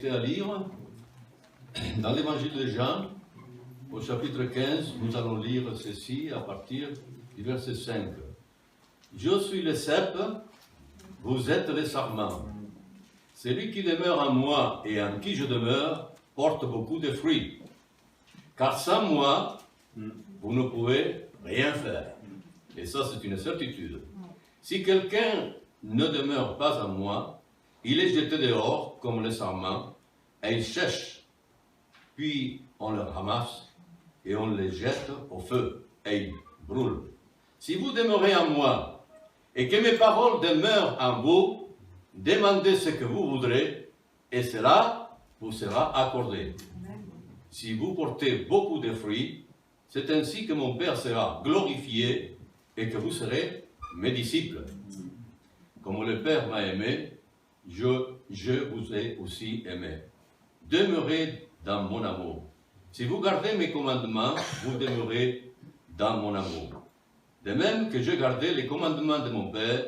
À lire dans l'évangile de Jean, au chapitre 15, nous allons lire ceci à partir du verset 5. Je suis le cep, vous êtes les sarments. Celui qui demeure en moi et en qui je demeure porte beaucoup de fruits. Car sans moi, vous ne pouvez rien faire. Et ça, c'est une certitude. Si quelqu'un ne demeure pas en moi, il est jeté dehors comme les sarments, et il sèche. Puis on le ramasse et on les jette au feu, et ils brûlent. Si vous demeurez en moi, et que mes paroles demeurent en vous, demandez ce que vous voudrez, et cela vous sera accordé. Si vous portez beaucoup de fruits, c'est ainsi que mon Père sera glorifié, et que vous serez mes disciples. Comme le Père m'a aimé, je vous ai aussi aimé. Demeurez dans mon amour. Si vous gardez mes commandements, vous demeurez dans mon amour. De même que je gardais les commandements de mon Père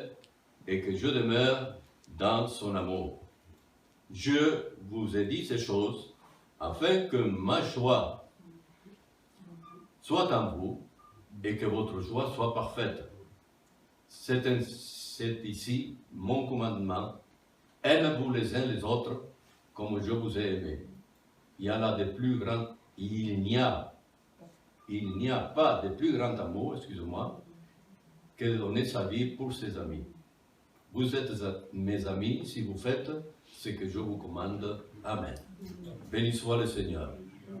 et que je demeure dans son amour. Je vous ai dit ces choses afin que ma joie soit en vous et que votre joie soit parfaite. C'est ici mon commandement. Aimez-vous les uns les autres comme je vous ai aimé. Il n'y a pas de plus grand amour, excusez-moi, que de donner sa vie pour ses amis. Vous êtes mes amis si vous faites ce que je vous commande. Amen. Béni soit le Seigneur.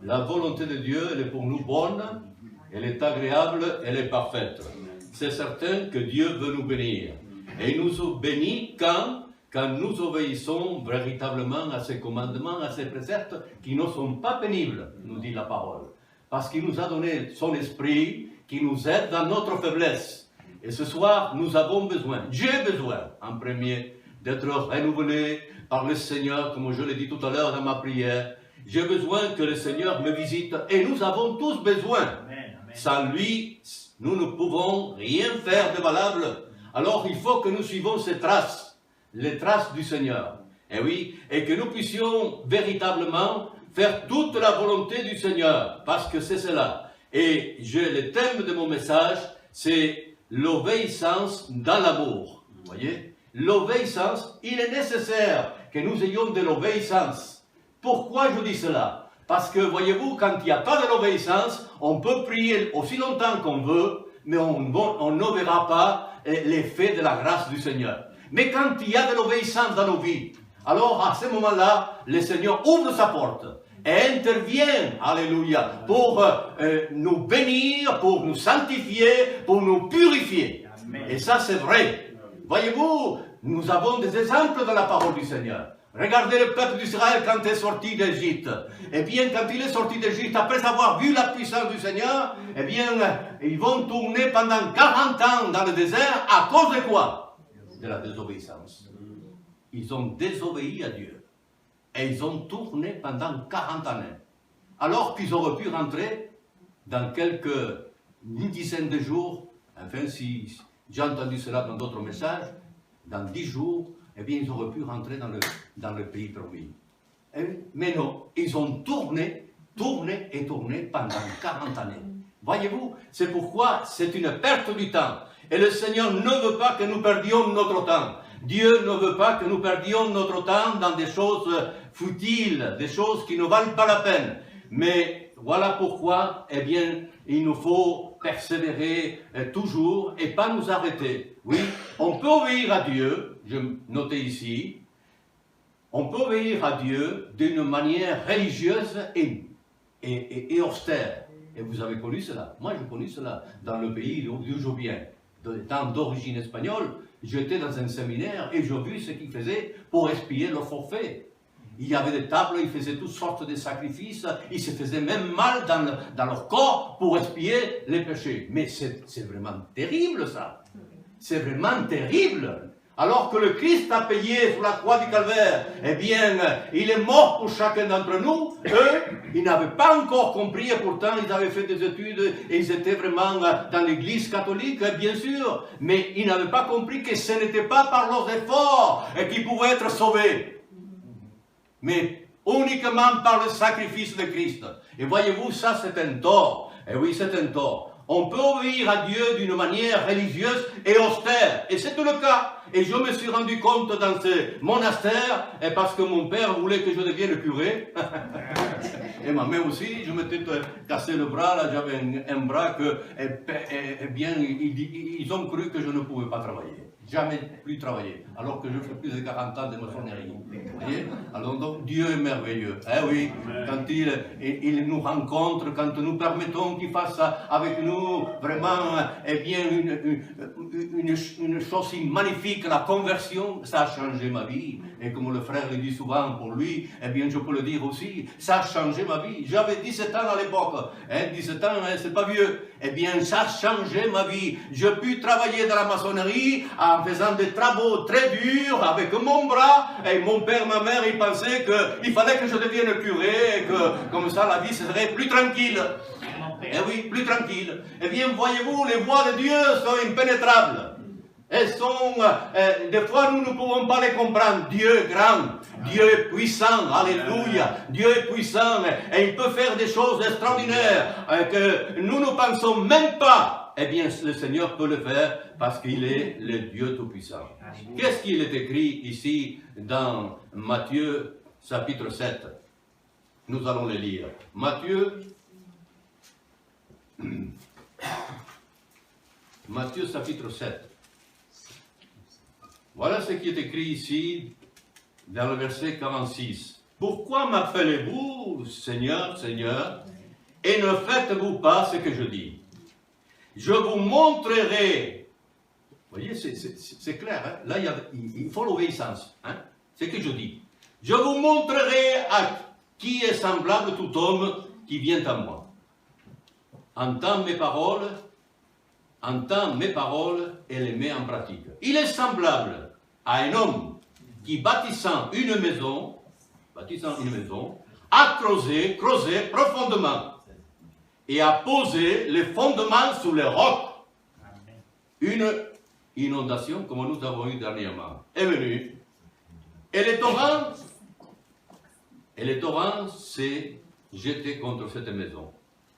La volonté de Dieu, elle est pour nous bonne, elle est agréable, elle est parfaite. C'est certain que Dieu veut nous bénir. Et il nous bénit quand nous obéissons véritablement à ses commandements, à ses préceptes, qui ne sont pas pénibles, nous dit la parole. Parce qu'il nous a donné son esprit, qui nous aide dans notre faiblesse. Et ce soir, nous avons besoin, j'ai besoin, en premier, d'être renouvelé par le Seigneur, comme je l'ai dit tout à l'heure dans ma prière. J'ai besoin que le Seigneur me visite, et nous avons tous besoin. Amen, amen. Sans lui, nous ne pouvons rien faire de valable. Alors, il faut que nous suivons ses traces. Les traces du Seigneur. Et oui, et que nous puissions véritablement faire toute la volonté du Seigneur, parce que c'est cela. Et le thème de mon message, c'est l'obéissance dans l'amour. Vous voyez? L'obéissance, il est nécessaire que nous ayons de l'obéissance. Pourquoi je dis cela? Parce que, voyez-vous, quand il n'y a pas de l'obéissance, on peut prier aussi longtemps qu'on veut, mais on ne verra pas l'effet de la grâce du Seigneur. Mais quand il y a de l'obéissance dans nos vies, alors à ce moment-là, le Seigneur ouvre sa porte et intervient, alléluia, pour nous bénir, pour nous sanctifier, pour nous purifier. Amen. Et ça, c'est vrai. Voyez-vous, nous avons des exemples dans la parole du Seigneur. Regardez le peuple d'Israël quand il est sorti d'Égypte. Eh bien, quand il est sorti d'Égypte, après avoir vu la puissance du Seigneur, eh bien, ils vont tourner pendant 40 ans dans le désert à cause de quoi? De la désobéissance. Ils ont désobéi à Dieu. Et ils ont tourné pendant 40 années. Alors qu'ils auraient pu rentrer dans une dizaine de jours, enfin si j'ai entendu cela dans d'autres messages, dans 10 jours, eh bien ils auraient pu rentrer dans le pays promis. Mais non, ils ont tourné pendant 40 années. Voyez-vous, c'est pourquoi c'est une perte du temps. Et le Seigneur ne veut pas que nous perdions notre temps. Dieu ne veut pas que nous perdions notre temps dans des choses futiles, des choses qui ne valent pas la peine. Mais voilà pourquoi, eh bien, il nous faut persévérer toujours et pas nous arrêter. Oui, on peut obéir à Dieu, je notais ici, on peut obéir à Dieu d'une manière religieuse et austère. Et vous avez connu cela. Moi, j'ai connu cela dans le pays d'où je viens. Étant d'origine espagnole, j'étais dans un séminaire et j'ai vu ce qu'ils faisaient pour expier leur forfait. Il y avait des tables, ils faisaient toutes sortes de sacrifices, ils se faisaient même mal dans leur corps pour expier les péchés. Mais c'est vraiment terrible ça. C'est vraiment terrible. Alors que le Christ a payé sur la croix du Calvaire, eh bien, il est mort pour chacun d'entre nous. Eux, ils n'avaient pas encore compris, et pourtant, ils avaient fait des études, et ils étaient vraiment dans l'église catholique, bien sûr, mais ils n'avaient pas compris que ce n'était pas par leurs efforts qu'ils pouvaient être sauvés. Mais uniquement par le sacrifice de Christ. Et voyez-vous, ça c'est un tort. Et oui, c'est un tort. On peut obéir à Dieu d'une manière religieuse et austère. Et c'est le cas. Et je me suis rendu compte dans ce monastère, et parce que mon père voulait que je devienne curé. Et ma mère aussi, je m'étais cassé le bras, là j'avais un bras que, eh bien, ils ont cru que je ne pouvais pas travailler. Jamais plus travailler, alors que je fais plus de 40 ans de maçonnerie. Vous voyez? Alors donc Dieu est merveilleux. Eh oui, quand il nous rencontre, quand nous permettons qu'il fasse avec nous vraiment, eh bien, une chose si magnifique, la conversion, ça a changé ma vie. Et comme le frère le dit souvent pour lui, eh bien je peux le dire aussi, ça a changé ma vie. J'avais 17 ans à l'époque, 17 ans, c'est pas vieux. Eh bien ça a changé ma vie. Je puis travailler dans la maçonnerie en faisant des travaux très durs avec mon bras. Et mon père, ma mère, ils pensaient qu'il fallait que je devienne curé et que comme ça la vie serait plus tranquille. Eh oui, plus tranquille. Eh bien voyez-vous, les voies de Dieu sont impénétrables. Elles sont, des fois nous ne pouvons pas les comprendre. Dieu est grand, Dieu est puissant, alléluia, Dieu est puissant et il peut faire des choses extraordinaires que nous ne pensons même pas. Eh bien le Seigneur peut le faire parce qu'il est le Dieu Tout-Puissant. Qu'est-ce qu'il est écrit ici dans Matthieu chapitre 7? Nous allons le lire. Matthieu chapitre 7. Voilà ce qui est écrit ici dans le verset 46. Pourquoi m'appelez-vous Seigneur, Seigneur, et ne faites-vous pas ce que je dis? Je vous montrerai. Vous voyez, c'est clair. Hein? Là, il faut l'obéissance. Hein? C'est ce que je dis. Je vous montrerai à qui est semblable tout homme qui vient à moi. Entends mes paroles et les met en pratique. Il est semblable à un homme qui, bâtissant une maison, a creusé profondément et a posé les fondements sur les rocs. Une inondation, comme nous avons eu dernièrement, est venue et les torrents s'est jeté contre cette maison,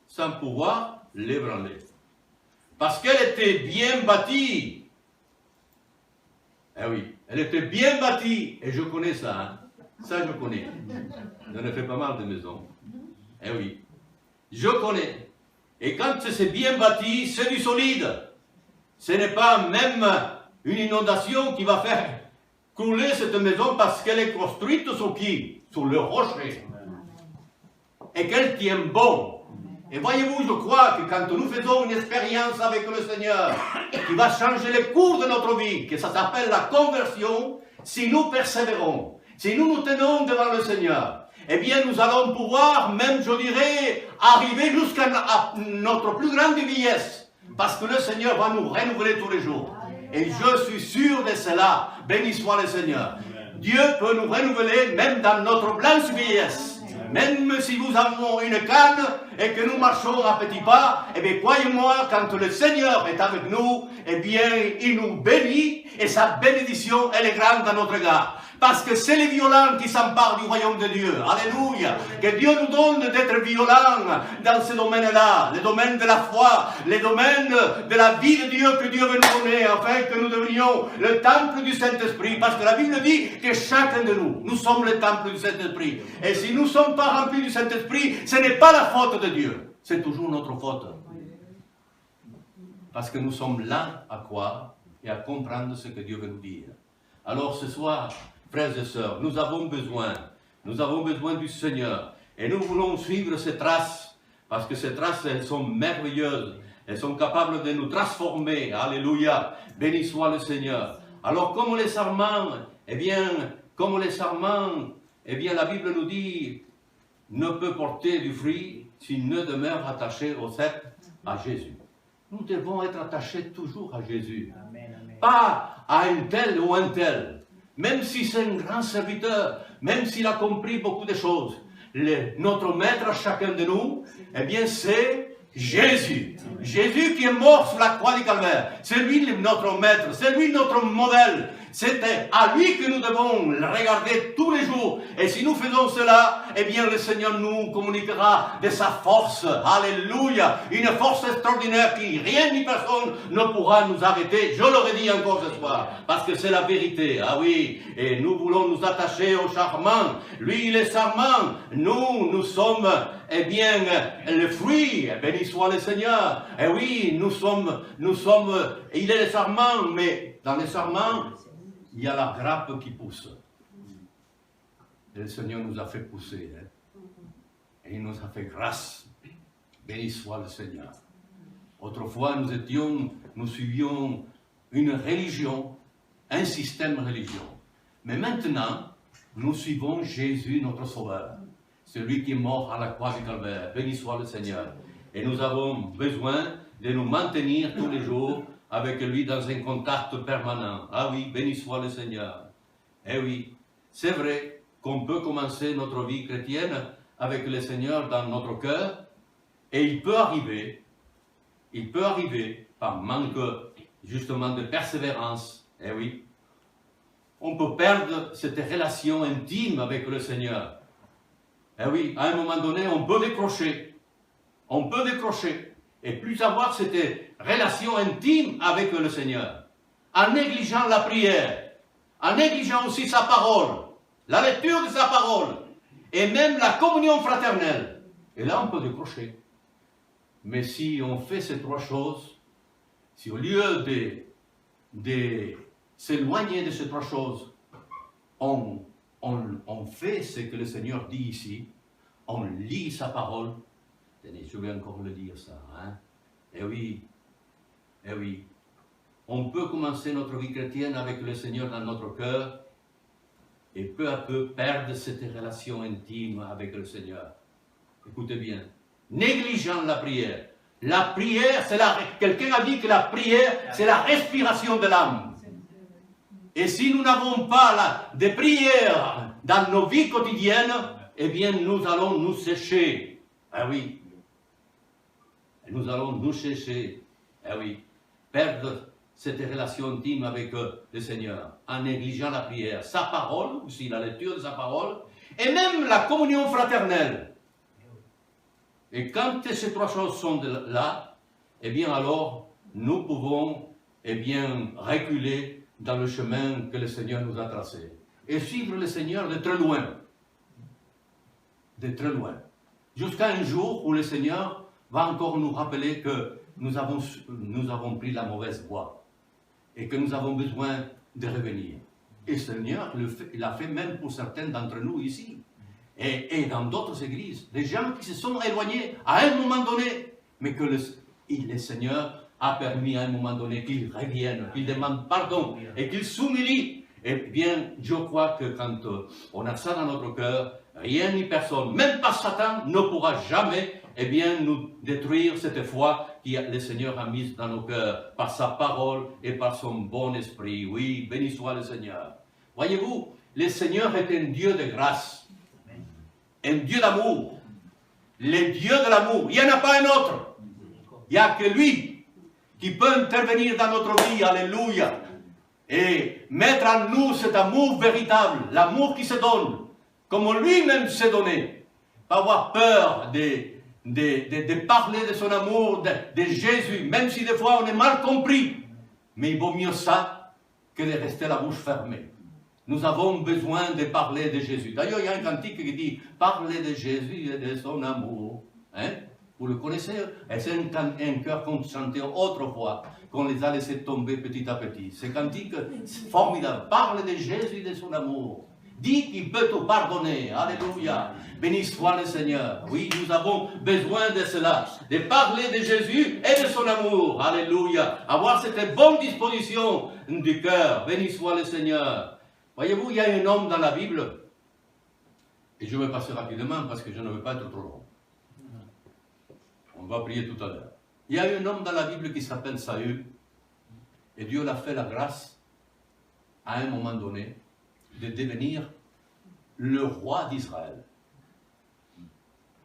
sans pouvoir l'ébranler. Parce qu'elle était bien bâtie. Eh oui, elle était bien bâtie. Et je connais ça, hein. Ça je connais. J'en ai fait pas mal de maisons. Eh oui, je connais. Et quand c'est bien bâti, c'est du solide. Ce n'est pas même une inondation qui va faire couler cette maison parce qu'elle est construite sur qui? Sur le rocher. Et qu'elle tient bon. Et voyez-vous, je crois que quand nous faisons une expérience avec le Seigneur, qui va changer les cours de notre vie, que ça s'appelle la conversion, si nous persévérons, si nous nous tenons devant le Seigneur, eh bien nous allons pouvoir, même je dirais, arriver jusqu'à notre plus grande vieillesse, parce que le Seigneur va nous renouveler tous les jours. Et je suis sûr de cela, béni soit le Seigneur. Dieu peut nous renouveler même dans notre blanche vieillesse. Même si nous avons une canne et que nous marchons à petits pas, eh bien, croyez-moi, quand le Seigneur est avec nous, eh bien, il nous bénit et sa bénédiction, elle est grande dans notre égard. Parce que c'est les violents qui s'emparent du royaume de Dieu. Alléluia. Que Dieu nous donne d'être violents dans ces domaines-là. Les domaines de la foi, les domaines de la vie de Dieu que Dieu veut nous donner, afin que nous devenions le temple du Saint-Esprit. Parce que la Bible dit que chacun de nous, nous sommes le temple du Saint-Esprit. Et si nous ne sommes pas remplis du Saint-Esprit, ce n'est pas la faute de Dieu. C'est toujours notre faute. Parce que nous sommes là à croire et à comprendre ce que Dieu veut nous dire. Alors ce soir, frères et sœurs, nous avons besoin du Seigneur. Et nous voulons suivre ces traces, parce que ces traces, elles sont merveilleuses. Elles sont capables de nous transformer. Alléluia. Béni soit le Seigneur. Alors, comme les sarments, la Bible nous dit, ne peut porter du fruit s'il ne demeure attaché au cep à Jésus. Nous devons être attachés toujours à Jésus. Amen, amen. Pas à un tel ou un tel. Même si c'est un grand serviteur, même s'il a compris beaucoup de choses, notre maître, chacun de nous, eh bien c'est Jésus. Jésus qui est mort sur la croix du Calvaire. C'est lui notre maître, c'est lui notre modèle. C'est à lui que nous devons regarder tous les jours. Et si nous faisons cela, eh bien le Seigneur nous communiquera de sa force. Alléluia. Une force extraordinaire qui rien ni personne ne pourra nous arrêter. Je l'aurais dit encore ce soir. Parce que c'est la vérité. Ah oui. Et nous voulons nous attacher au charmant. Lui, il est charmant. Nous sommes, eh bien, le fruit. Béni soit le Seigneur. Eh oui, nous sommes, il est le charmant, mais dans le charmant, il y a la grappe qui pousse. Et le Seigneur nous a fait pousser. Hein? Et il nous a fait grâce. Béni soit le Seigneur. Autrefois, nous suivions une religion, un système religieux. Mais maintenant, nous suivons Jésus, notre Sauveur. Celui qui est mort à la croix du Calvaire. Béni soit le Seigneur. Et nous avons besoin de nous maintenir tous les jours avec lui dans un contact permanent. Ah oui, béni soit le Seigneur. Eh oui, c'est vrai qu'on peut commencer notre vie chrétienne avec le Seigneur dans notre cœur, et il peut arriver par manque justement de persévérance, eh oui, on peut perdre cette relation intime avec le Seigneur. Eh oui, à un moment donné, on peut décrocher. Et plus avoir cette relation intime avec le Seigneur, en négligeant la prière, en négligeant aussi sa parole, la lecture de sa parole, et même la communion fraternelle. Et là, on peut décrocher. Mais si on fait ces trois choses, si au lieu de s'éloigner de ces trois choses, on fait ce que le Seigneur dit ici, on lit sa parole. Je vais encore le dire ça, hein? Eh oui, on peut commencer notre vie chrétienne avec le Seigneur dans notre cœur et peu à peu perdre cette relation intime avec le Seigneur. Écoutez bien, négligeant la prière. La prière, quelqu'un a dit que la prière, c'est la respiration de l'âme. Et si nous n'avons pas de prière dans nos vies quotidiennes, eh bien nous allons nous sécher. Ah oui. Nous allons nous chercher, perdre cette relation intime avec le Seigneur, en négligeant la prière, sa parole, aussi la lecture de sa parole, et même la communion fraternelle. Et quand ces trois choses sont là, eh bien alors, nous pouvons, reculer dans le chemin que le Seigneur nous a tracé. Et suivre le Seigneur de très loin. De très loin. Jusqu'à un jour où le Seigneur va encore nous rappeler que nous avons pris la mauvaise voie et que nous avons besoin de revenir. Et le Seigneur il l'a fait même pour certains d'entre nous ici et dans d'autres églises. Des gens qui se sont éloignés à un moment donné, mais que le Seigneur a permis à un moment donné qu'ils reviennent, qu'ils demandent pardon et qu'ils s'humilient. Eh bien, je crois que quand on a ça dans notre cœur, rien ni personne, même pas Satan, ne pourra jamais nous détruire cette foi que le Seigneur a mise dans nos cœurs par sa parole et par son bon esprit. Oui, béni soit le Seigneur. Voyez-vous, le Seigneur est un Dieu de grâce, un Dieu d'amour, le Dieu de l'amour. Il n'y en a pas un autre. Il n'y a que lui qui peut intervenir dans notre vie. Alléluia. Et mettre en nous cet amour véritable, l'amour qui se donne, comme lui-même s'est donné. Pas avoir peur de parler de son amour, de Jésus, même si des fois on est mal compris. Mais il vaut mieux ça que de rester la bouche fermée. Nous avons besoin de parler de Jésus. D'ailleurs, il y a un cantique qui dit « Parlez de Jésus et de son amour. » Hein? Vous le connaissez? Et c'est un cœur qu'on chantait autrefois, qu'on les a laissés tomber petit à petit. Ce cantique formidable. Parle de Jésus et de son amour. Dis qu'il peut te pardonner. Alléluia. Béni soit le Seigneur. Oui, nous avons besoin de cela. De parler de Jésus et de son amour. Alléluia. Avoir cette bonne disposition du cœur. Béni soit le Seigneur. Voyez-vous, il y a un homme dans la Bible, et je vais passer rapidement parce que je ne veux pas être trop long. On va prier tout à l'heure. Il y a un homme dans la Bible qui s'appelle Saül, et Dieu l'a fait la grâce, à un moment donné, de devenir le roi d'Israël.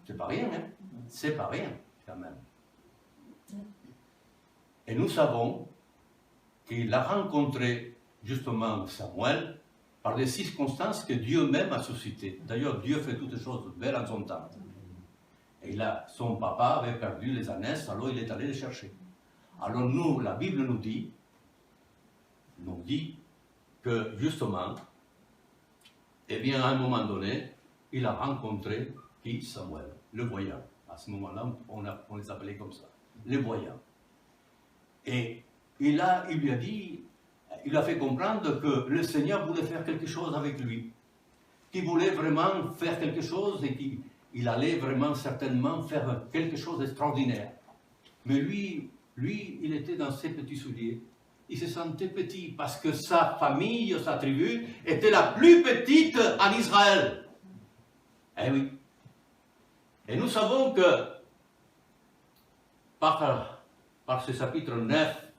C'est pas rien, hein? C'est pas rien, quand même. Et nous savons qu'il a rencontré justement Samuel par les circonstances que Dieu même a suscitées. D'ailleurs, Dieu fait toutes choses belles en son temps. Et là, son papa avait perdu les ânesses, alors il est allé les chercher. Alors nous, la Bible nous dit que justement, eh bien, à un moment donné, il a rencontré qui? Samuel, le voyant. À ce moment-là, on les appelait comme ça, les voyants. Et lui a dit, il a fait comprendre que le Seigneur voulait faire quelque chose avec lui, qu'il voulait vraiment faire quelque chose et qu'il allait vraiment certainement faire quelque chose d'extraordinaire. Mais lui, il était dans ses petits souliers. Il se sentait petit parce que sa famille, sa tribu, était la plus petite en Israël. Eh oui. Et nous savons que par ce chapitre 9,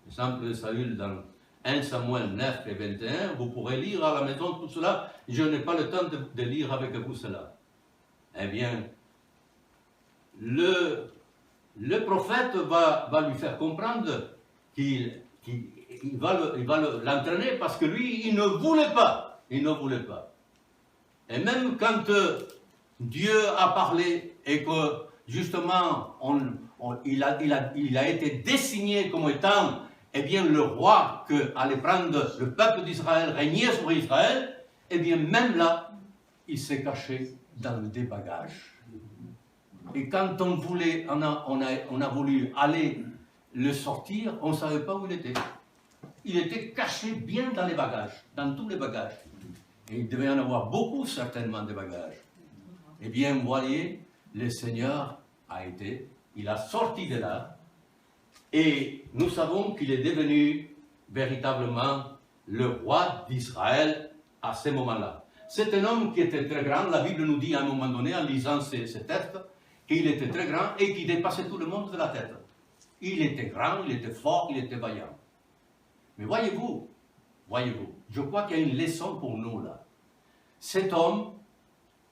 l'exemple de Saül dans 1 Samuel 9 et 21, vous pourrez lire à la maison tout cela. Je n'ai pas le temps de lire avec vous cela. Eh bien, le prophète va lui faire comprendre qu'il va l'entraîner parce que lui, il ne voulait pas. Il ne voulait pas. Et même quand Dieu a parlé et que justement il a été désigné comme étant eh bien, le roi qui allait prendre le peuple d'Israël, régner sur Israël, eh bien même là, il s'est caché dans des bagages. Et quand on a voulu aller le sortir, on ne savait pas où il était. Il était caché bien dans les bagages, dans tous les bagages. Et il devait y en avoir beaucoup, certainement, de bagages. Eh bien, vous voyez, le Seigneur il a sorti de là, et nous savons qu'il est devenu véritablement le roi d'Israël à ce moment-là. C'est un homme qui était très grand, la Bible nous dit à un moment donné, en lisant ses textes, qu'il était très grand et qu'il dépassait tout le monde de la tête. Il était grand, il était fort, il était vaillant. Mais voyez-vous, je crois qu'il y a une leçon pour nous là. Cet homme,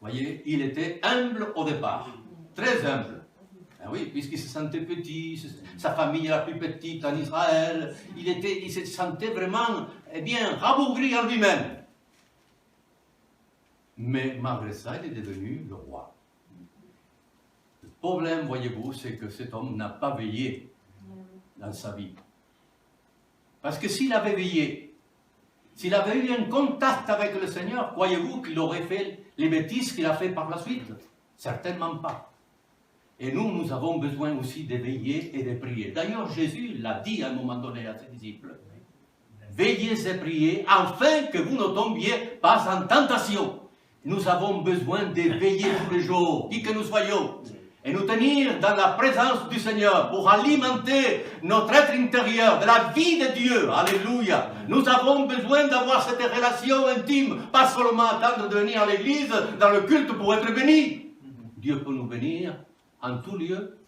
voyez, il était humble au départ, très humble. Ah oui, puisqu'il se sentait petit, sa famille est la plus petite en Israël, il se sentait vraiment, eh bien, rabougri en lui-même. Mais malgré ça, il est devenu le roi. Le problème, voyez-vous, c'est que cet homme n'a pas veillé dans sa vie. Parce que s'il avait veillé, s'il avait eu un contact avec le Seigneur, croyez-vous qu'il aurait fait les bêtises qu'il a fait par la suite? Certainement pas. Et nous avons besoin aussi de veiller et de prier. D'ailleurs, Jésus l'a dit à un moment donné à ses disciples. Veillez et priez, afin que vous ne tombiez pas en tentation. Nous avons besoin de veiller tous les jours, qui que nous soyons, et nous tenir dans la présence du Seigneur pour alimenter notre être intérieur de la vie de Dieu. Alléluia. Nous avons besoin d'avoir cette relation intime, pas seulement attendre de venir à l'église, dans le culte pour être béni. Dieu peut nous bénir en tout lieu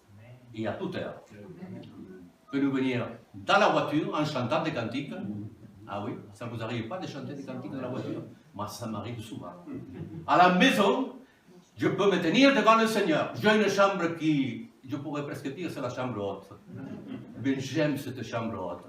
et à toute heure. Il peut nous venir dans la voiture en chantant des cantiques. Ah oui, ça ne vous arrive pas de chanter des cantiques dans la voiture? Moi, ça m'arrive souvent. À la maison, je peux me tenir devant le Seigneur. J'ai une chambre qui, je pourrais presque dire, c'est la chambre haute. Mais j'aime cette chambre haute.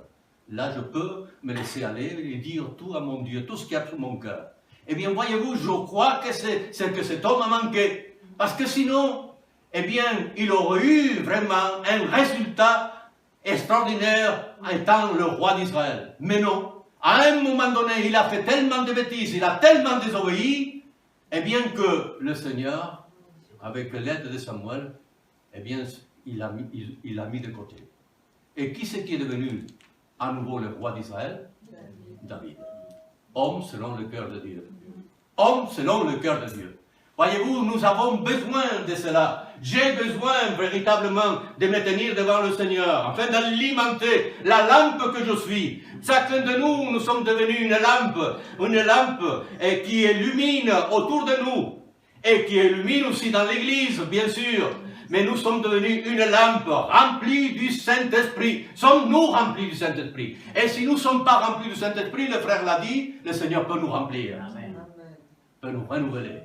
Là, je peux me laisser aller et dire tout à mon Dieu, tout ce qu'il y a sur mon cœur. Eh bien, voyez-vous, je crois que c'est que cet homme a manqué. Parce que sinon, eh bien, il aurait eu vraiment un résultat extraordinaire étant le roi d'Israël. Mais non. À un moment donné, il a fait tellement de bêtises, il a tellement désobéi, eh bien que le Seigneur, avec l'aide de Samuel, eh bien, il l'a mis de côté. Et qui c'est qui est devenu à nouveau le roi d'Israël? David. Homme selon le cœur de Dieu. Homme selon le cœur de Dieu. Voyez-vous, nous avons besoin de cela. J'ai besoin véritablement de me tenir devant le Seigneur, afin d'alimenter la lampe que je suis. Chacun de nous, nous sommes devenus une lampe qui illumine autour de nous, et qui illumine aussi dans l'église, bien sûr. Mais nous sommes devenus une lampe remplie du Saint-Esprit. Sommes-nous remplis du Saint-Esprit? Et si nous ne sommes pas remplis du Saint-Esprit, le frère l'a dit, le Seigneur peut nous remplir. Amen. Peut nous renouveler.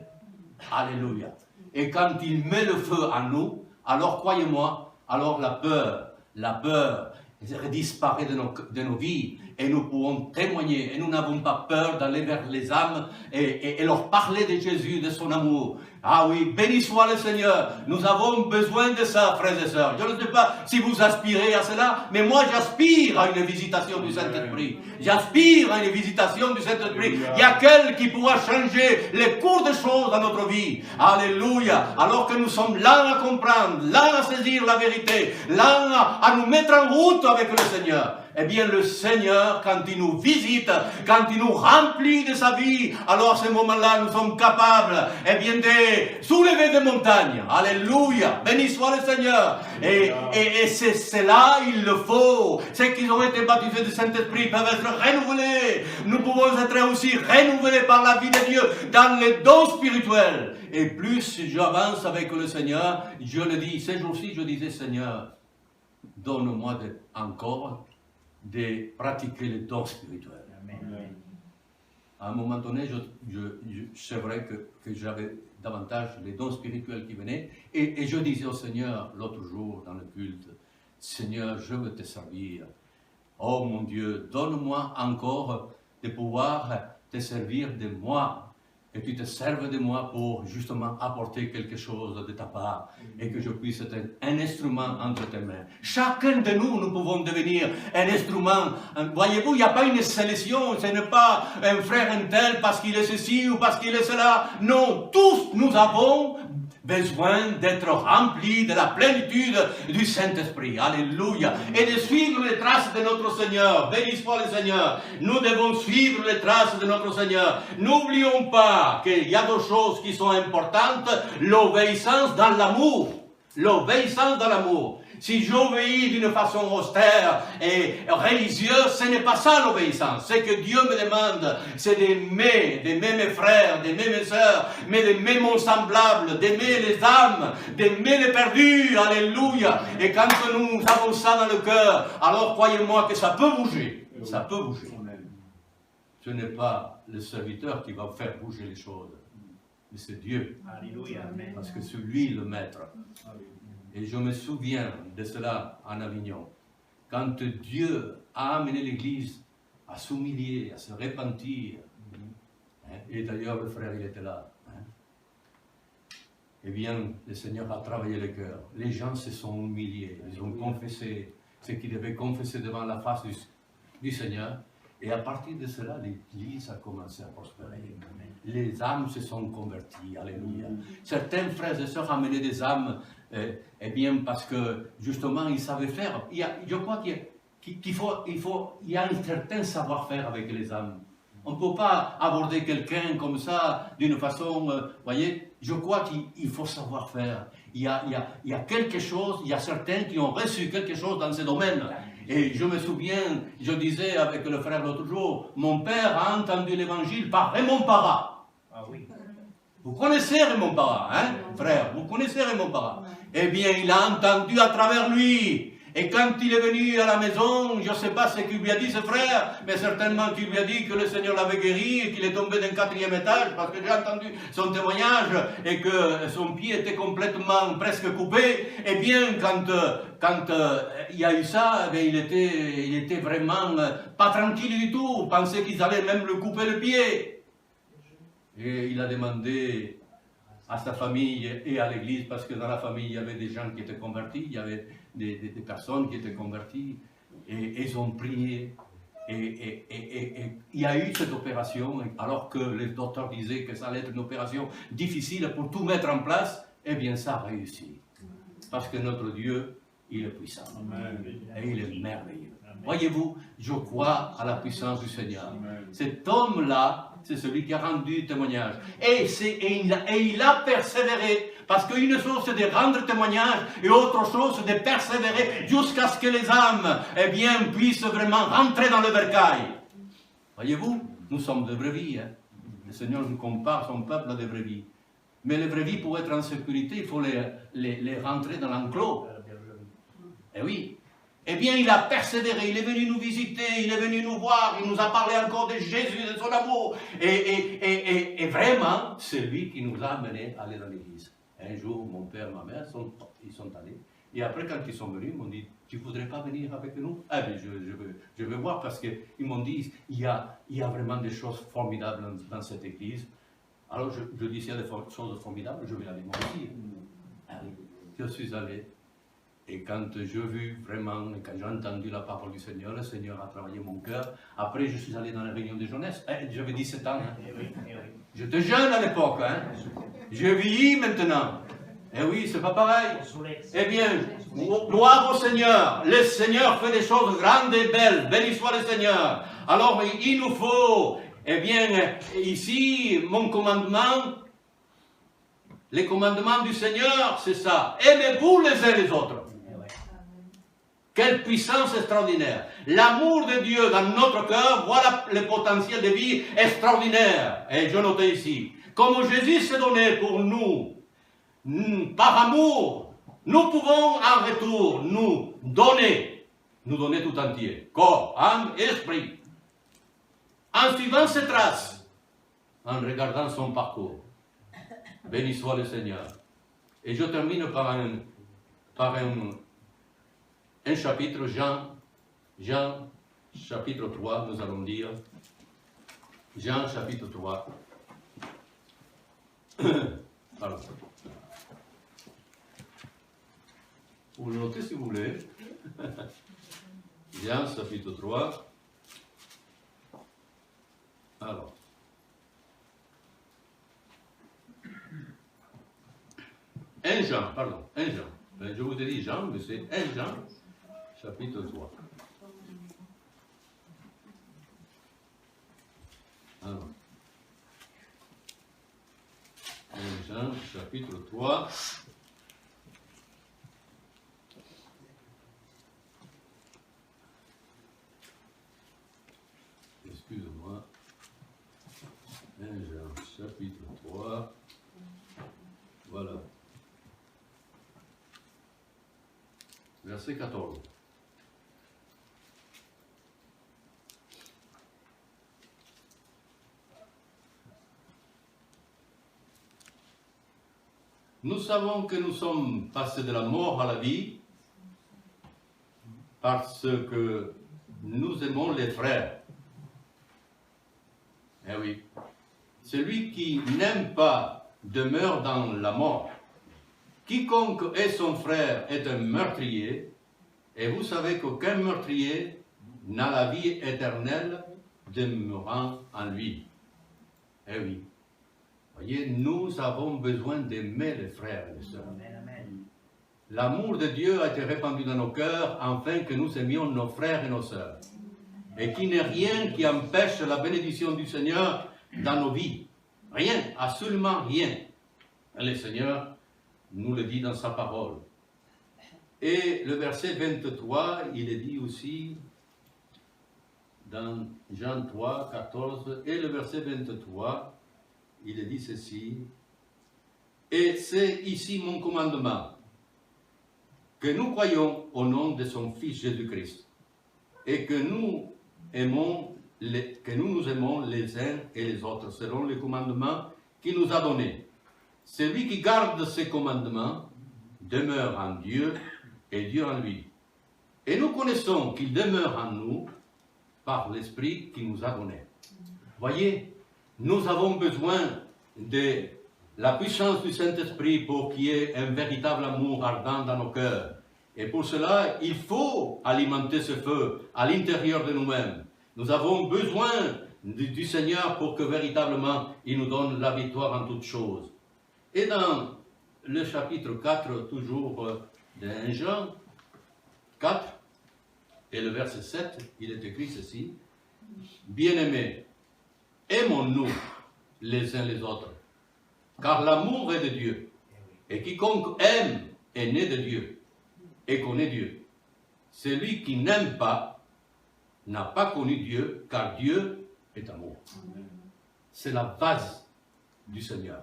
Alléluia. Et quand il met le feu en nous, alors croyez-moi, alors la peur disparaît de nos vies et nous pouvons témoigner et nous n'avons pas peur d'aller vers les âmes et leur parler de Jésus, de son amour. Ah oui, béni soit le Seigneur. Nous avons besoin de ça, frères et sœurs. Je ne sais pas si vous aspirez à cela, mais moi j'aspire à une visitation du Saint-Esprit. J'aspire à une visitation du Saint-Esprit. Il y a quelqu'un qui pourra changer les cours des choses dans notre vie. Alléluia. Alors que nous sommes là à comprendre, là à saisir la vérité, là à nous mettre en route avec le Seigneur. Eh bien, le Seigneur, quand il nous visite, quand il nous remplit de sa vie, alors à ce moment-là, nous sommes capables, eh bien, de soulever des montagnes. Alléluia. Béni soit le Seigneur. Et c'est cela, il le faut. Ceux qui ont été baptisés du Saint-Esprit peuvent être renouvelés. Nous pouvons être aussi renouvelés par la vie de Dieu dans les dons spirituels. Et plus j'avance avec le Seigneur, je le dis, ces jours-ci, je disais, Seigneur, donne-moi encore de pratiquer les dons spirituels. Amen. À un moment donné, c'est vrai que j'avais davantage les dons spirituels qui venaient, et je disais au Seigneur l'autre jour dans le culte, Seigneur, je veux te servir. Oh mon Dieu, donne-moi encore de pouvoir te servir de moi, et tu te serves de moi pour justement apporter quelque chose de ta part et que je puisse être un instrument entre tes mains. Chacun de nous, nous pouvons devenir un instrument. Voyez-vous, il n'y a pas une sélection, ce n'est pas un frère un tel parce qu'il est ceci ou parce qu'il est cela. Non, tous nous avons besoin d'être remplis de la plénitude du Saint-Esprit. Alléluia. Et de suivre les traces de notre Seigneur. Béni soit le Seigneur. Nous devons suivre les traces de notre Seigneur. N'oublions pas qu'il y a deux choses qui sont importantes. L'obéissance dans l'amour. L'obéissance dans l'amour. Si j'obéis d'une façon austère et religieuse, ce n'est pas ça l'obéissance. Ce que Dieu me demande, c'est d'aimer mes frères, d'aimer mes sœurs, mais d'aimer mon semblable, d'aimer les âmes, d'aimer les perdus. Alléluia. Et quand nous avons ça dans le cœur, alors croyez-moi que ça peut bouger. Ça peut bouger. Ce n'est pas le serviteur qui va faire bouger les choses, mais c'est Dieu. Alléluia. Parce que c'est lui le maître. Et je me souviens de cela en Avignon. Quand Dieu a amené l'Église à s'humilier, à se repentir, et d'ailleurs le frère il était là, eh bien le Seigneur a travaillé le cœur. Les gens se sont humiliés, ils ont confessé ce qu'ils devaient confesser devant la face du Seigneur. Et à partir de cela, l'Église a commencé à prospérer. Les âmes se sont converties. Alléluia. Certains frères et sœurs amenaient des âmes, eh bien, parce que justement, ils savaient faire. Je crois qu'il y a un certain savoir-faire avec les âmes. On ne peut pas aborder quelqu'un comme ça, d'une façon, voyez, je crois qu'il faut savoir faire. Il y a quelque chose, il y a certains qui ont reçu quelque chose dans ce domaine. Et je me souviens, je disais avec le frère l'autre jour, mon père a entendu l'évangile par Raymond Parra. Ah oui. Vous connaissez Raymond Parra, hein, frère? Vous connaissez Raymond Parra? Eh bien, il a entendu à travers lui. Et quand il est venu à la maison, je ne sais pas ce qu'il lui a dit, ce frère, mais certainement qu'il lui a dit que le Seigneur l'avait guéri et qu'il est tombé d'un 4e étage, parce que j'ai entendu son témoignage et que son pied était complètement presque coupé. Eh bien, quand il y a eu ça, il était vraiment pas tranquille du tout, il pensait qu'ils allaient même lui couper le pied. Et il a demandé à sa famille et à l'église, parce que dans la famille, il y avait des gens qui étaient convertis, il y avait des personnes qui étaient converties, et ils ont prié. Et il y a eu cette opération, alors que les docteurs disaient que ça allait être une opération difficile pour tout mettre en place, eh bien ça a réussi. Parce que notre Dieu, il est puissant. Amen. Et il est merveilleux. Voyez-vous, je crois à la puissance du Seigneur. Amen. Cet homme-là, c'est celui qui a rendu témoignage. Et il a persévéré. Parce qu'une chose, c'est de rendre témoignage, et autre chose, c'est de persévérer jusqu'à ce que les âmes, eh bien, puissent vraiment rentrer dans le bercail. Voyez-vous, nous sommes de brebis. Hein? Le Seigneur nous compare son peuple à des brebis. Mais les brebis, pour être en sécurité, il faut les rentrer dans l'enclos. Eh oui. Eh bien, il a persévéré, il est venu nous visiter, il est venu nous voir, il nous a parlé encore de Jésus, de son amour. Et vraiment, c'est lui qui nous a amenés à aller dans l'église. Un jour, mon père et ma mère, ils sont allés, Et après, quand ils sont venus, ils m'ont dit, tu ne voudrais pas venir avec nous? Ah bien, je veux voir parce qu'ils m'ont dit, il y a vraiment des choses formidables dans cette église. Alors je dis, s'il y a des choses formidables, je vais aller moi aussi. Je suis allé. Et quand j'ai vu vraiment, quand j'ai entendu la parole du Seigneur, le Seigneur a travaillé mon cœur. Après, je suis allé dans la réunion de jeunesse. J'avais 17 ans. J'étais jeune à l'époque. Je vieillis maintenant. Eh oui, c'est pas pareil. Eh bien, gloire au Seigneur. Le Seigneur fait des choses grandes et belles. Béni soit le Seigneur. Alors, il nous faut, eh bien, ici, mon commandement, les commandements du Seigneur, c'est ça. Aimez-vous les uns les autres. Quelle puissance extraordinaire. L'amour de Dieu dans notre cœur, voilà le potentiel de vie extraordinaire. Et je notais ici. Comme Jésus s'est donné pour nous, par amour, nous pouvons en retour nous donner tout entier. Corps, âme, esprit. En suivant ses traces, en regardant son parcours. Béni soit le Seigneur. Et je termine par un chapitre, Jean, chapitre 3, nous allons dire. Jean, chapitre 3. Pardon. Vous le notez si vous voulez. Jean, chapitre 3. Alors. Un Jean, pardon, 1 Jean. Je vous ai dit Jean, mais c'est 1 Jean, chapitre 3. Alors. 1 Jean, chapitre 3. Excusez-moi. 1 Jean, chapitre 3. Voilà. Verset 14. Nous savons que nous sommes passés de la mort à la vie parce que nous aimons les frères. Eh oui. Celui qui n'aime pas demeure dans la mort. Quiconque est son frère est un meurtrier, et vous savez qu'aucun meurtrier n'a la vie éternelle demeurant en lui. Eh oui. Voyez, nous avons besoin d'aimer les frères et les sœurs. L'amour de Dieu a été répandu dans nos cœurs afin que nous aimions nos frères et nos sœurs. Et qu'il n'y ait rien qui empêche la bénédiction du Seigneur dans nos vies. Rien, absolument rien. Et le Seigneur nous le dit dans sa parole. Et le verset 23, il est dit aussi dans Jean 3, 14, et le verset 23, il est dit ceci, et c'est ici mon commandement, que nous croyons au nom de son Fils Jésus-Christ, et que nous aimons nous aimons les uns et les autres, selon les commandements qu'il nous a donnés. Celui qui garde ces commandements demeure en Dieu et Dieu en lui. Et nous connaissons qu'il demeure en nous par l'Esprit qu'il nous a donné. Voyez, nous avons besoin de la puissance du Saint-Esprit pour qu'il y ait un véritable amour ardent dans nos cœurs. Et pour cela, il faut alimenter ce feu à l'intérieur de nous-mêmes. Nous avons besoin du Seigneur pour que véritablement il nous donne la victoire en toutes choses. Et dans le chapitre 4, toujours de 1 Jean 4, et le verset 7, il est écrit ceci, « Bien-aimés, aimons-nous les uns les autres, car l'amour est de Dieu, et quiconque aime est né de Dieu, et connaît Dieu. Celui qui n'aime pas n'a pas connu Dieu, car Dieu est amour. » C'est la base du Seigneur.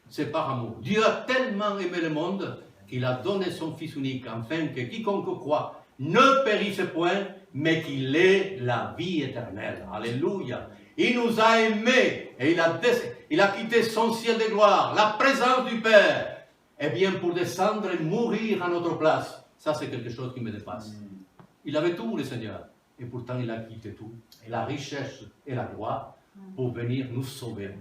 C'est par amour. Dieu a tellement aimé le monde qu'il a donné son Fils unique, afin que quiconque croit ne périsse point, mais qu'il ait la vie éternelle. Alléluia. Il nous a aimés et il a quitté son ciel de gloire, la présence du Père, eh bien pour descendre et mourir à notre place, ça c'est quelque chose qui me dépasse. Il avait tout, le Seigneur, et pourtant il a quitté tout, la richesse et la gloire, pour venir nous sauver.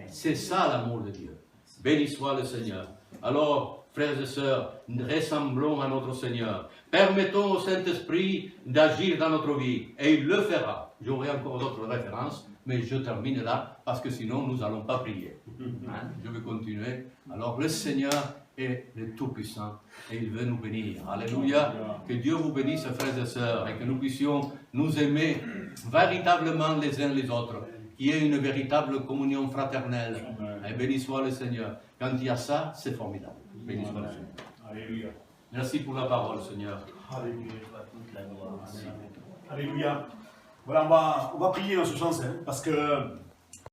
C'est ça l'amour de Dieu. Béni soit le Seigneur. Alors, frères et sœurs, ressemblons à notre Seigneur. Permettons au Saint-Esprit d'agir dans notre vie, et il le fera. J'aurai encore d'autres références, mais je termine là, parce que sinon nous n'allons pas prier. Hein? Je vais continuer. Alors, le Seigneur est le Tout-Puissant, et il veut nous bénir. Alléluia. Que Dieu vous bénisse, frères et sœurs, et que nous puissions nous aimer véritablement les uns les autres. Qu'il y ait une véritable communion fraternelle. Et béni soit le Seigneur. Quand il y a ça, c'est formidable. Béni soit le Seigneur. Alléluia. Merci pour la parole, Seigneur. Alléluia. Alléluia. Voilà, on va prier dans ce sens, hein, parce que